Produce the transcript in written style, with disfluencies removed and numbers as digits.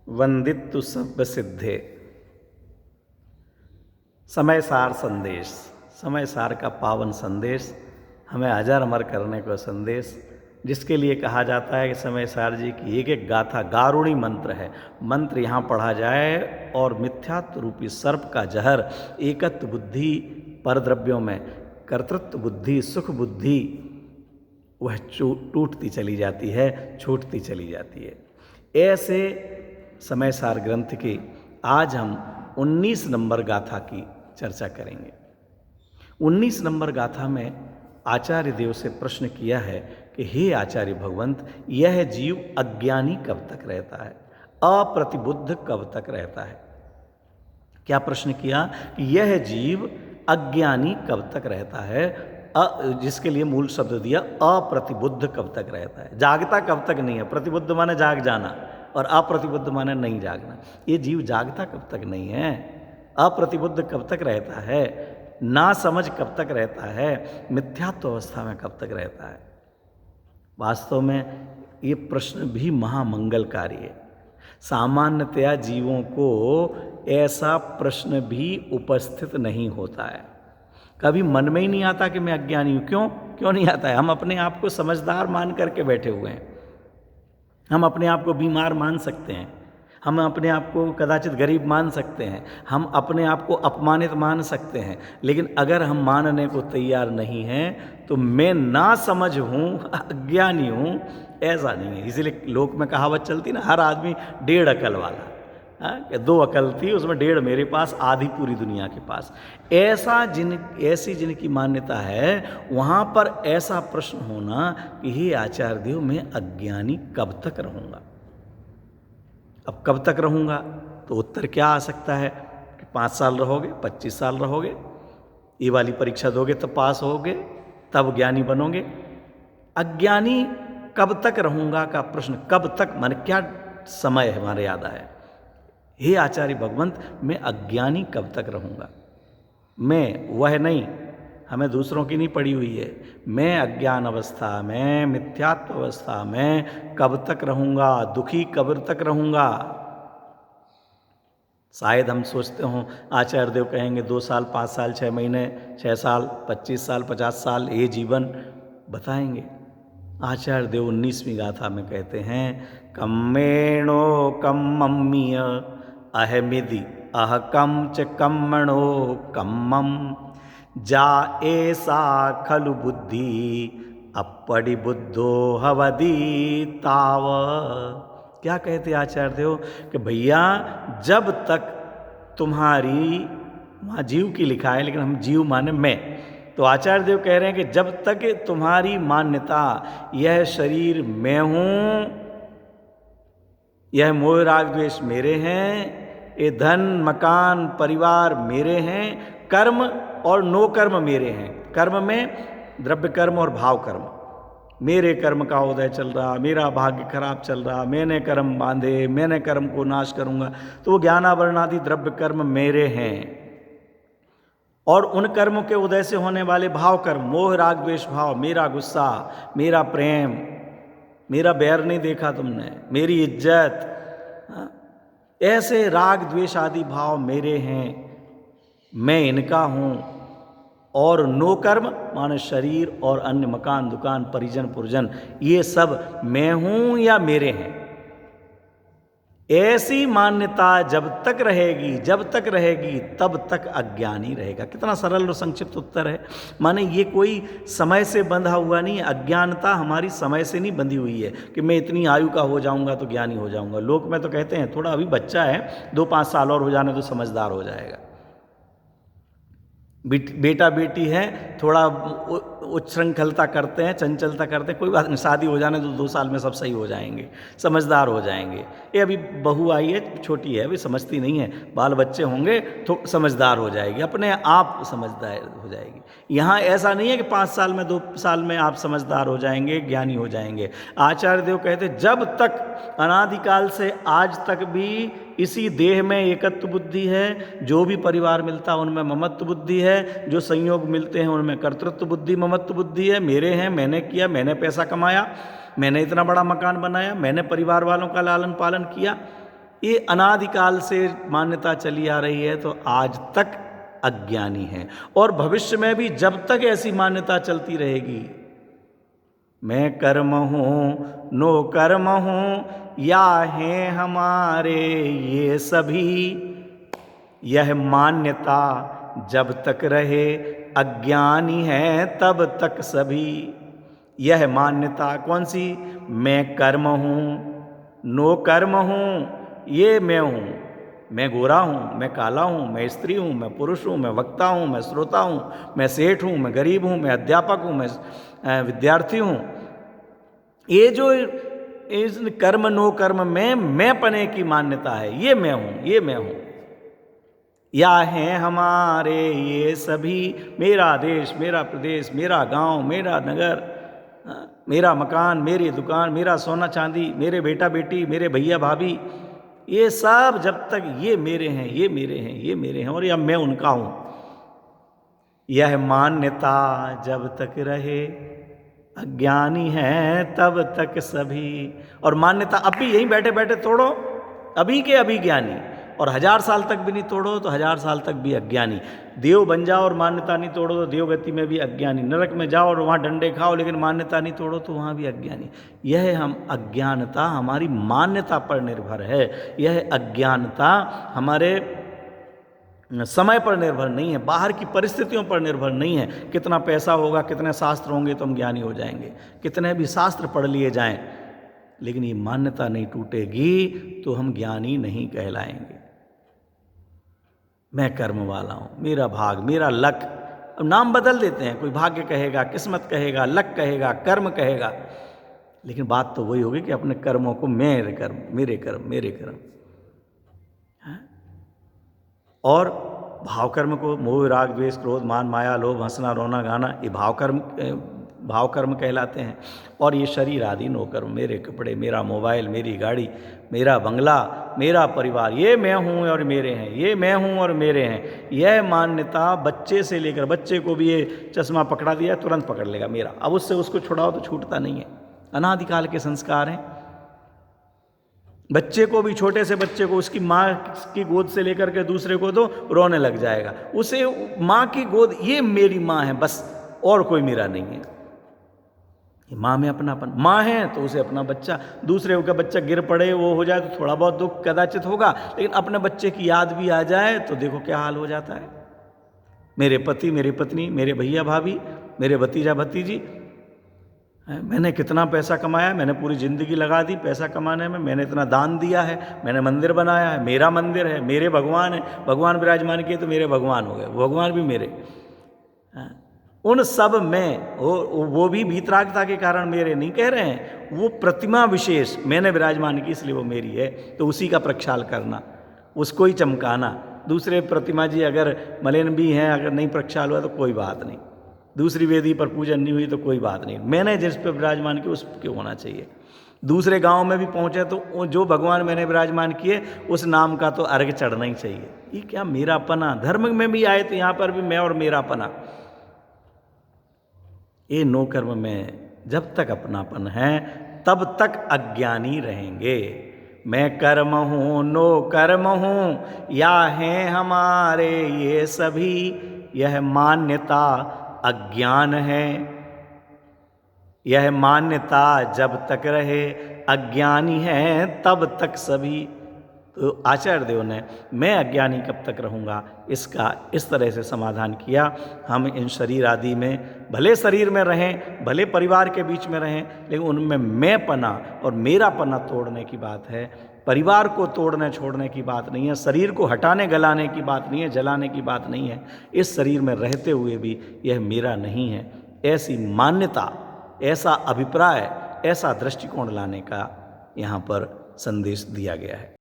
वंदितु सब सिद्धे। समय सार संदेश, समय सार का पावन संदेश, हमें अजर अमर करने का संदेश, जिसके लिए कहा जाता है कि समय सार जी की एक एक गाथा गारुणी मंत्र है। मंत्र यहाँ पढ़ा जाए और मिथ्यात्व रूपी सर्प का जहर एकत्व बुद्धि परद्रव्यों में कर्तृत्व बुद्धि सुख बुद्धि वह टूटती चली जाती है, छूटती चली जाती है। ऐसे समय सार ग्रंथ की आज हम 19 नंबर गाथा की चर्चा करेंगे। 19 नंबर गाथा में आचार्य देव से प्रश्न किया है कि हे आचार्य भगवंत, यह जीव अज्ञानी कब तक रहता है, अप्रतिबुद्ध कब तक रहता है। क्या प्रश्न किया कि यह जीव अज्ञानी कब तक रहता है, जिसके लिए मूल शब्द दिया अप्रतिबुद्ध कब तक रहता है। जागता कब तक नहीं है, प्रतिबुद्ध माने जाग जाना और अप्रतिबुद्ध माने नहीं जागना। ये जीव जागता कब तक नहीं है, अप्रतिबुद्ध कब तक रहता है, ना समझ कब तक रहता है, मिथ्यात्व अवस्था में कब तक रहता है। वास्तव में ये प्रश्न भी महामंगलकारी है। सामान्यतया जीवों को ऐसा प्रश्न भी उपस्थित नहीं होता है। कभी मन में ही नहीं आता कि मैं अज्ञानी हूँ। क्यों नहीं आता है? हम अपने आप को समझदार मान करके बैठे हुए हैं। हम अपने आप को बीमार मान सकते हैं, हम अपने आप को कदाचित गरीब मान सकते हैं, हम अपने आप को अपमानित मान सकते हैं, लेकिन अगर हम मानने को तैयार नहीं हैं तो मैं ना समझ हूँ, अज्ञानी हूँ, ऐसा नहीं है। इसीलिए लोक में कहावत चलती ना, हर आदमी 1.5 अकल वाला। कि 2 अकल थी, उसमें 1.5 मेरे पास, आधी पूरी दुनिया के पास। ऐसी जिनकी मान्यता है, वहाँ पर ऐसा प्रश्न होना कि हे आचार्य देव, मैं अज्ञानी कब तक रहूँगा। अब कब तक रहूँगा तो उत्तर क्या आ सकता है कि 5 साल रहोगे, 25 साल रहोगे, ये वाली परीक्षा दोगे तब पास होगे, तब ज्ञानी बनोगे। अज्ञानी कब तक रहूँगा का प्रश्न, कब तक माने क्या समय है हमारे याद है। हे आचार्य भगवंत, मैं अज्ञानी कब तक रहूँगा। मैं वह नहीं, हमें दूसरों की नहीं पड़ी हुई है। मैं अज्ञान अवस्था में, मिथ्यात्व अवस्था में कब तक रहूँगा, दुखी कब तक रहूँगा। शायद हम सोचते हों आचार्य देव कहेंगे 2 साल, 5 साल, 6 महीने, 6 साल, 25 साल, 50 साल, ये जीवन बताएंगे। आचार्य देव 19वीं गाथा में कहते हैं, कम्मेणो कम्मम्मीय अहमिदि अहकम च कम्मणो कम्मम जा ऐसा खलु बुद्धि अपड़ी बुद्धो हवदी ताव। क्या कहते आचार्य देव कि भैया, जब तक तुम्हारी, वहाँ जीव की लिखा है लेकिन हम जीव माने मैं, तो आचार्य देव कह रहे हैं कि जब तक तुम्हारी मान्यता यह शरीर मैं हूँ, यह मोह राग द्वेष मेरे हैं, ये धन मकान परिवार मेरे हैं, कर्म और नो कर्म मेरे हैं। कर्म में द्रव्य कर्म और भाव कर्म, मेरे कर्म का उदय चल रहा, मेरा भाग्य खराब चल रहा, मैंने कर्म बांधे, मैंने कर्म को नाश करूंगा, तो वो ज्ञानावरणादि द्रव्य कर्म मेरे हैं। और उन कर्मों के उदय से होने वाले भाव कर्म, मोह राग द्वेष भाव, मेरा गुस्सा, मेरा प्रेम, मेरा बैर नहीं देखा तुमने, मेरी इज्जत, ऐसे राग द्वेष आदि भाव मेरे हैं, मैं इनका हूँ। और नो कर्म माने शरीर और अन्य मकान दुकान परिजन पुरजन, ये सब मैं हूँ या मेरे हैं। ऐसी मान्यता जब तक रहेगी तब तक अज्ञानी रहेगा। कितना सरल और संक्षिप्त उत्तर है। माने ये कोई समय से बंधा हुआ नहीं है। अज्ञानता हमारी समय से नहीं बंधी हुई है कि मैं इतनी आयु का हो जाऊंगा तो ज्ञानी हो जाऊंगा। लोक में तो कहते हैं थोड़ा अभी बच्चा है, 2-5 साल और हो जाने तो समझदार हो जाएगा। बेटा बेटी है, थोड़ा उच्छृंखलता करते हैं, चंचलता करते हैं, कोई बात नहीं, शादी हो जाने तो 2 साल में सब सही हो जाएंगे, समझदार हो जाएंगे। ये अभी बहू आई है, छोटी है, अभी समझती नहीं है, बाल बच्चे होंगे तो समझदार हो जाएगी, अपने आप समझदार हो जाएगी। यहाँ ऐसा नहीं है कि 5 साल में 2 साल में आप समझदार हो जाएंगे, ज्ञानी हो जाएंगे। आचार्य देव कहते जब तक अनादिकाल से आज तक भी इसी देह में एकत्व बुद्धि है, जो भी परिवार मिलता है उनमें ममत्व बुद्धि है, जो संयोग मिलते हैं उनमें कर्तृत्व बुद्धि ममत्व बुद्धि है। मेरे हैं, मैंने किया, मैंने पैसा कमाया, मैंने इतना बड़ा मकान बनाया, मैंने परिवार वालों का लालन पालन किया, ये अनादिकाल से मान्यता चली आ रही है, तो आज तक अज्ञानी है और भविष्य में भी जब तक ऐसी मान्यता चलती रहेगी, मैं कर्म हूँ नो कर्म हूँ या हैं हमारे ये सभी, यह मान्यता जब तक रहे अज्ञानी है तब तक सभी। यह मान्यता कौन सी? मैं कर्म हूँ नो कर्म हूँ, ये मैं हूँ, मैं गोरा हूँ, मैं काला हूँ, मैं स्त्री हूँ, मैं पुरुष हूँ, मैं वक्ता हूँ, मैं श्रोता हूँ, मैं सेठ हूँ, मैं गरीब हूँ, मैं अध्यापक हूँ, मैं विद्यार्थी हूँ। ये जो इस कर्म नो कर्म में मैं पने की मान्यता है, ये मैं हूँ, ये मैं हूँ। या हैं हमारे ये सभी, मेरा देश, मेरा प्रदेश, मेरा गांव, मेरा नगर, मेरा मकान, मेरी दुकान, मेरा सोना चांदी, मेरे बेटा बेटी, मेरे भैया भाभी, ये सब जब तक ये मेरे हैं, ये मेरे हैं, ये मेरे हैं और या मैं उनका हूं, यह मान्यता जब तक रहे अज्ञानी है तब तक सभी। और मान्यता अब भी यहीं बैठे बैठे तोड़ो, अभी के अभी ज्ञानी, और 1000 साल तक भी नहीं तोड़ो तो 1000 साल तक भी अज्ञानी। देव बन जाओ और मान्यता नहीं तोड़ो तो देवगति में भी अज्ञानी। नरक में जाओ और वहाँ डंडे खाओ लेकिन मान्यता नहीं तोड़ो तो वहाँ भी अज्ञानी। यह हम अज्ञानता हमारी मान्यता पर निर्भर है, यह अज्ञानता हमारे समय पर निर्भर नहीं है, बाहर की परिस्थितियों पर निर्भर नहीं है। कितना पैसा होगा, कितने शास्त्र होंगे तो हम ज्ञानी हो जाएंगे, कितने भी शास्त्र पढ़ लिए जाएं, लेकिन ये मान्यता नहीं टूटेगी तो हम ज्ञानी नहीं कहलाएंगे। मैं कर्म वाला हूँ, मेरा भाग, मेरा लक। अब नाम बदल देते हैं, कोई भाग्य कहेगा, किस्मत कहेगा, लक कहेगा, कर्म कहेगा, लेकिन बात तो वही होगी कि अपने कर्मों को मेरे कर्म, मेरे कर्म, मेरे कर्म। और भाव कर्म को मोह राग द्वेष क्रोध मान माया लोभ हंसना रोना गाना, ये भाव कर्म कहलाते हैं। और ये शरीर आदि नो कर्म, मेरे कपड़े, मेरा मोबाइल, मेरी गाड़ी, मेरा बंगला, मेरा परिवार, ये मैं हूँ और मेरे हैं, ये मैं हूँ और मेरे हैं। यह मान्यता बच्चे से लेकर, बच्चे को भी ये चश्मा पकड़ा दिया तुरंत पकड़ लेगा मेरा, अब उससे उसको छुड़ाओ तो छूटता नहीं है। अनादिकाल के संस्कार हैं। बच्चे को भी, छोटे से बच्चे को उसकी माँ की गोद से लेकर के दूसरे को तो रोने लग जाएगा, उसे माँ की गोद, ये मेरी माँ है बस, और कोई मेरा नहीं है। माँ में अपनापन, माँ है तो उसे अपना बच्चा, दूसरे का बच्चा गिर पड़े वो हो जाए तो थोड़ा बहुत दुख कदाचित होगा, लेकिन अपने बच्चे की याद भी आ जाए तो देखो क्या हाल हो जाता है। मेरे पति, मेरी पत्नी, मेरे भैया भाभी, मेरे भतीजा भतीजी, मैंने कितना पैसा कमाया, मैंने पूरी ज़िंदगी लगा दी पैसा कमाने में, मैंने इतना दान दिया है, मैंने मंदिर बनाया है, मेरा मंदिर है, मेरे भगवान है, भगवान विराजमान किए तो मेरे भगवान हो गए, भगवान भी मेरे। उन सब में वो भी वीतरागता के कारण मेरे नहीं कह रहे हैं, वो प्रतिमा विशेष मैंने विराजमान की इसलिए वो मेरी है, तो उसी का प्रक्षाल करना, उसको ही चमकाना। दूसरे प्रतिमा जी अगर मलिन भी हैं, अगर नहीं प्रक्षाल हुआ तो कोई बात नहीं, दूसरी वेदी पर पूजन नहीं हुई तो कोई बात नहीं, मैंने जिस पे विराजमान किया उस पे होना चाहिए। दूसरे गांव में भी पहुंचे तो जो भगवान मैंने विराजमान किए उस नाम का तो अर्घ चढ़ना ही चाहिए। ये क्या मेरापना, धर्म में भी आए तो यहाँ पर भी मैं और मेरापना। ये नो कर्म में जब तक अपनापन है तब तक अज्ञानी रहेंगे। मैं कर्म हूँ नो कर्म हूँ या हैं हमारे ये सभी, यह मान्यता अज्ञान है। यह मान्यता जब तक रहे अज्ञानी है तब तक सभी। तो आचार्य देव ने मैं अज्ञानी कब तक रहूँगा इसका इस तरह से समाधान किया। हम इन शरीर आदि में भले शरीर में रहें, भले परिवार के बीच में रहें, लेकिन उनमें मैं पना और मेरा पना तोड़ने की बात है, परिवार को तोड़ने छोड़ने की बात नहीं है, शरीर को हटाने गलाने की बात नहीं है, जलाने की बात नहीं है। इस शरीर में रहते हुए भी यह मेरा नहीं है, ऐसी मान्यता, ऐसा अभिप्राय, ऐसा दृष्टिकोण लाने का यहाँ पर संदेश दिया गया है।